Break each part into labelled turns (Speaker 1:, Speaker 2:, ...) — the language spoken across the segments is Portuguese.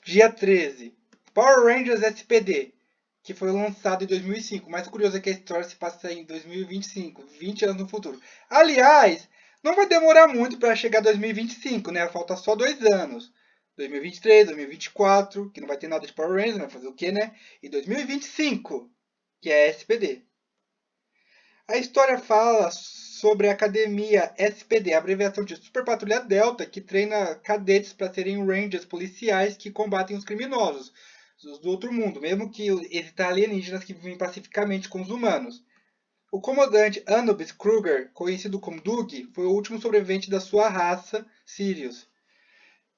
Speaker 1: Dia 13. Power Rangers SPD, que foi lançado em 2005. O mais curioso é que a história se passa em 2025, 20 anos no futuro. Aliás, não vai demorar muito para chegar 2025, né? Falta só 2 anos. 2023, 2024, que não vai ter nada de Power Rangers, vai fazer o quê, né? E 2025, que é SPD. A história fala sobre a Academia SPD, a abreviação de Super Patrulha Delta, que treina cadetes para serem Rangers policiais que combatem os criminosos do outro mundo, mesmo que existam alienígenas que vivem pacificamente com os humanos. O comandante Anubis Kruger, conhecido como Doug, foi o último sobrevivente da sua raça, Sirius.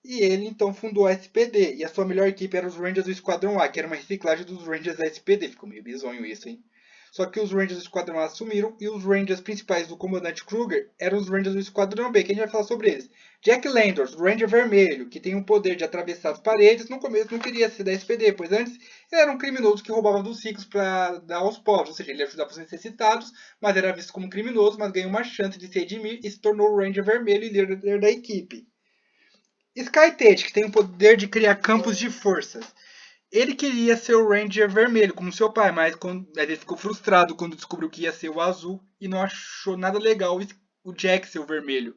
Speaker 1: E ele então fundou a SPD, e a sua melhor equipe era os Rangers do Esquadrão A, que era uma reciclagem dos Rangers da SPD. Ficou meio bizonho isso, hein? Só que os Rangers do Esquadrão A assumiram, e os Rangers principais do comandante Kruger eram os Rangers do Esquadrão B, que a gente vai falar sobre eles. Jack Landors, o Ranger Vermelho, que tem o poder de atravessar as paredes, no começo não queria ser da SPD, pois antes ele era um criminoso que roubava dos ricos para dar aos pobres, ou seja, ele ajudava os necessitados, mas era visto como criminoso, mas ganhou uma chance de se redimir e se tornou o Ranger Vermelho e líder da equipe. Skytech, que tem o poder de criar campos de forças. Ele queria ser o Ranger Vermelho, como seu pai, mas ele ficou frustrado quando descobriu que ia ser o azul e não achou nada legal o Jack ser o vermelho.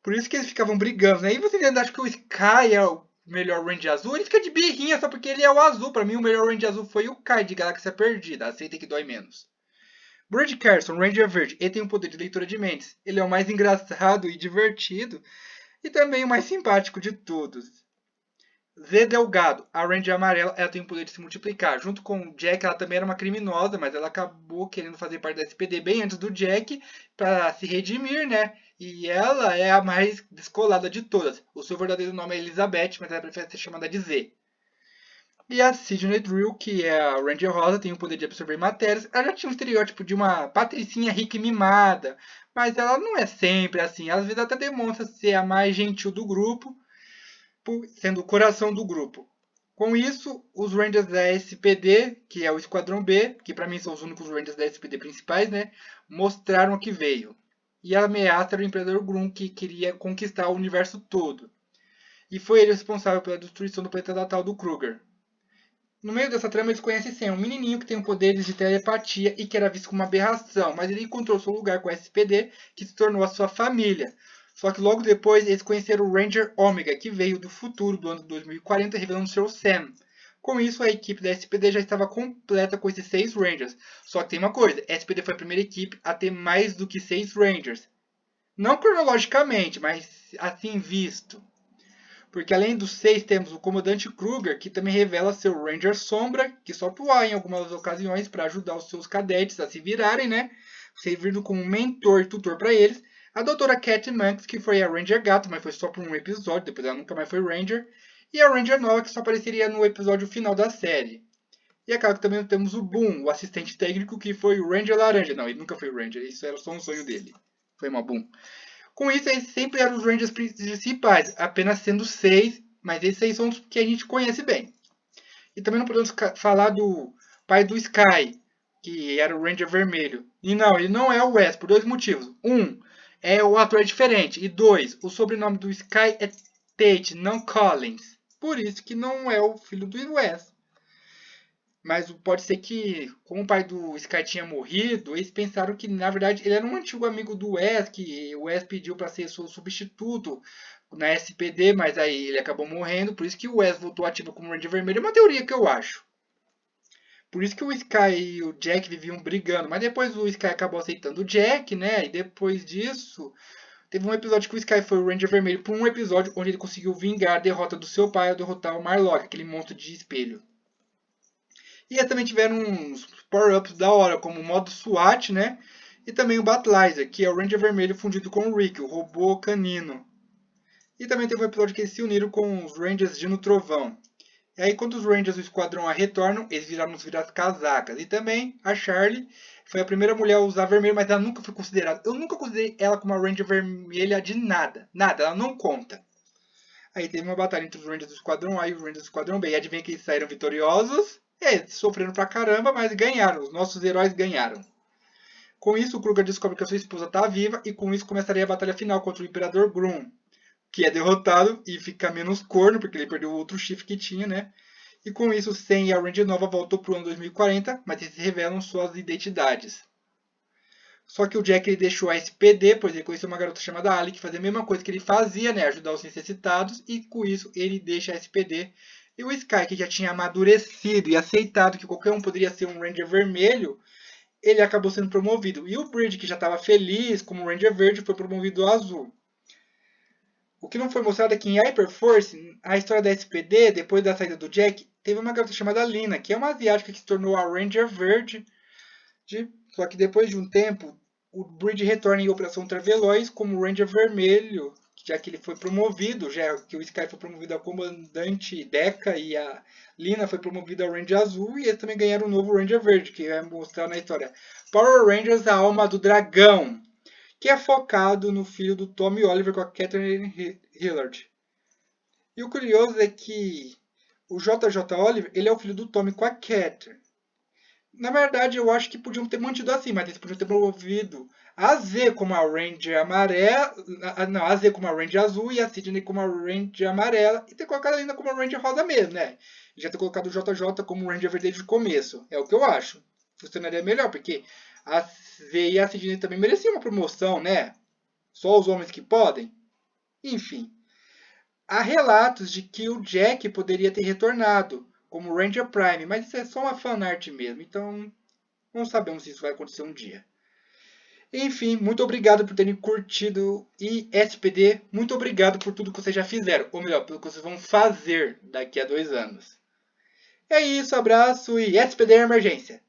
Speaker 1: Por isso que eles ficavam brigando, né? E você ainda acha que o Sky é o melhor Ranger azul? Ele fica de birrinha só porque ele é o azul. Pra mim, o melhor Ranger azul foi o Kai de Galáxia Perdida. Aceita que dói menos. Brad Carson, Ranger Verde, ele tem o poder de leitura de mentes. Ele é o mais engraçado e divertido e também o mais simpático de todos. Z Delgado, a Ranger amarela, ela tem o poder de se multiplicar. Junto com o Jack, ela também era uma criminosa, mas ela acabou querendo fazer parte da SPD bem antes do Jack para se redimir, né? E ela é a mais descolada de todas. O seu verdadeiro nome é Elizabeth, mas ela prefere ser chamada de Z. E a Sidney Drill, que é a Ranger Rosa, tem o poder de absorver matérias. Ela já tinha um estereótipo de uma patricinha rica e mimada, mas ela não é sempre assim. Às vezes até demonstra ser a mais gentil do grupo, sendo o coração do grupo. Com isso, os Rangers da SPD, que é o Esquadrão B, que para mim são os únicos Rangers da SPD principais, né, mostraram o que veio. E a ameaça era o Imperador Grum, que queria conquistar o universo todo. E foi ele responsável pela destruição do planeta natal do Kruger. No meio dessa trama, eles conhecem Sam, um menininho que tem poderes de telepatia e que era visto como uma aberração, mas ele encontrou seu lugar com a SPD, que se tornou a sua família. Só que logo depois eles conheceram o Ranger Omega, que veio do futuro do ano 2040, revelando ser o Sam. Com isso, a equipe da SPD já estava completa com esses 6 Rangers. Só que tem uma coisa, a SPD foi a primeira equipe a ter mais do que 6 Rangers. Não cronologicamente, mas assim visto. Porque além dos 6, temos o Comandante Kruger, que também revela ser o Ranger Sombra, que só atua em algumas ocasiões para ajudar os seus cadetes a se virarem, né? Servindo como mentor e tutor para eles. A Doutora Cat Manx, que foi a Ranger Gato, mas foi só por um episódio, depois ela nunca mais foi Ranger. E a Ranger Nova, que só apareceria no episódio final da série. E é claro que também temos o Boom, o assistente técnico, que foi o Ranger Laranja. Não, ele nunca foi o Ranger, isso era só um sonho dele. Foi uma Boom. Com isso, eles sempre eram os Rangers principais, apenas sendo 6, mas esses 6 são os que a gente conhece bem. E também não podemos falar do pai do Sky, que era o Ranger Vermelho. E não, ele não é o Wes, por 2 motivos. O ator é diferente. E 2, o sobrenome do Sky é Tate, não Collins. Por isso que não é o filho do Wes. Mas pode ser que, como o pai do Sky tinha morrido, eles pensaram que, na verdade, ele era um antigo amigo do Wes, que o Wes pediu para ser seu substituto na SPD, mas aí ele acabou morrendo, por isso que o Wes voltou ativo como Ranger Vermelho. É uma teoria que eu acho. Por isso que o Sky e o Jack viviam brigando, mas depois o Sky acabou aceitando o Jack, né? E depois disso, teve um episódio que o Sky foi o Ranger Vermelho por um episódio onde ele conseguiu vingar a derrota do seu pai ao derrotar o Marlock, aquele monstro de espelho. E eles também tiveram uns power-ups da hora, como o modo SWAT, né? E também o Battleizer, que é o Ranger Vermelho fundido com o Rick, o robô canino. E também teve um episódio que eles se uniram com os Rangers Dino Trovão. E aí, quando os Rangers do Esquadrão A retornam, eles viraram os viras-casacas. E também a Charlie foi a primeira mulher a usar vermelho, mas ela nunca foi considerada. Eu nunca considerei ela como uma Ranger vermelha de nada. Nada, ela não conta. Aí teve uma batalha entre os Rangers do Esquadrão A e os Rangers do Esquadrão B. E adivinha que eles saíram vitoriosos? Sofreram pra caramba, mas ganharam. Os nossos heróis ganharam. Com isso, o Kruger descobre que a sua esposa está viva e com isso começaria a batalha final contra o Imperador Grum. que é derrotado e fica menos corno, porque ele perdeu o outro chifre que tinha, né? E com isso, o Sam e a Ranger Nova voltam para o ano 2040, mas eles revelam suas identidades. Só que o Jack ele deixou a SPD, pois ele conheceu uma garota chamada Ali, que fazia a mesma coisa que ele fazia, né? Ajudar os necessitados, e com isso ele deixa a SPD. E o Sky, que já tinha amadurecido e aceitado que qualquer um poderia ser um Ranger vermelho, ele acabou sendo promovido. E o Bridge, que já estava feliz como Ranger verde, foi promovido ao azul. O que não foi mostrado é que em Hyperforce, a história da SPD, depois da saída do Jack, teve uma garota chamada Lina, que é uma asiática que se tornou a Ranger verde. Só que depois de um tempo, o Bridge retorna em Operação Ultraveloz como Ranger vermelho, já que ele foi promovido, já que o Sky foi promovido a comandante Deca e a Lina foi promovida a Ranger azul, e eles também ganharam um novo Ranger verde, que vai mostrar na história Power Rangers, a Alma do Dragão, que é focado no filho do Tommy Oliver com a Catherine Hillard. E o curioso é que o JJ Oliver, ele é o filho do Tommy com a Catherine. Na verdade, eu acho que podiam ter mantido assim, mas eles podiam ter promovido a Z como a Ranger amarela, não, a Z como a Ranger azul e a Sidney como a Ranger amarela, e ter colocado ainda como a Ranger rosa mesmo, né? E já ter colocado o JJ como Ranger verde desde o começo. É o que eu acho. Funcionaria melhor, porque a Z e a Sidney também mereciam uma promoção, né? Só os homens que podem. Enfim. Há relatos de que o Jack poderia ter retornado como Ranger Prime, mas isso é só uma fanart mesmo, então não sabemos se isso vai acontecer um dia. Enfim, muito obrigado por terem curtido e SPD, muito obrigado por tudo que vocês já fizeram, ou melhor, pelo que vocês vão fazer daqui a 2 anos. É isso, abraço e SPD Emergência!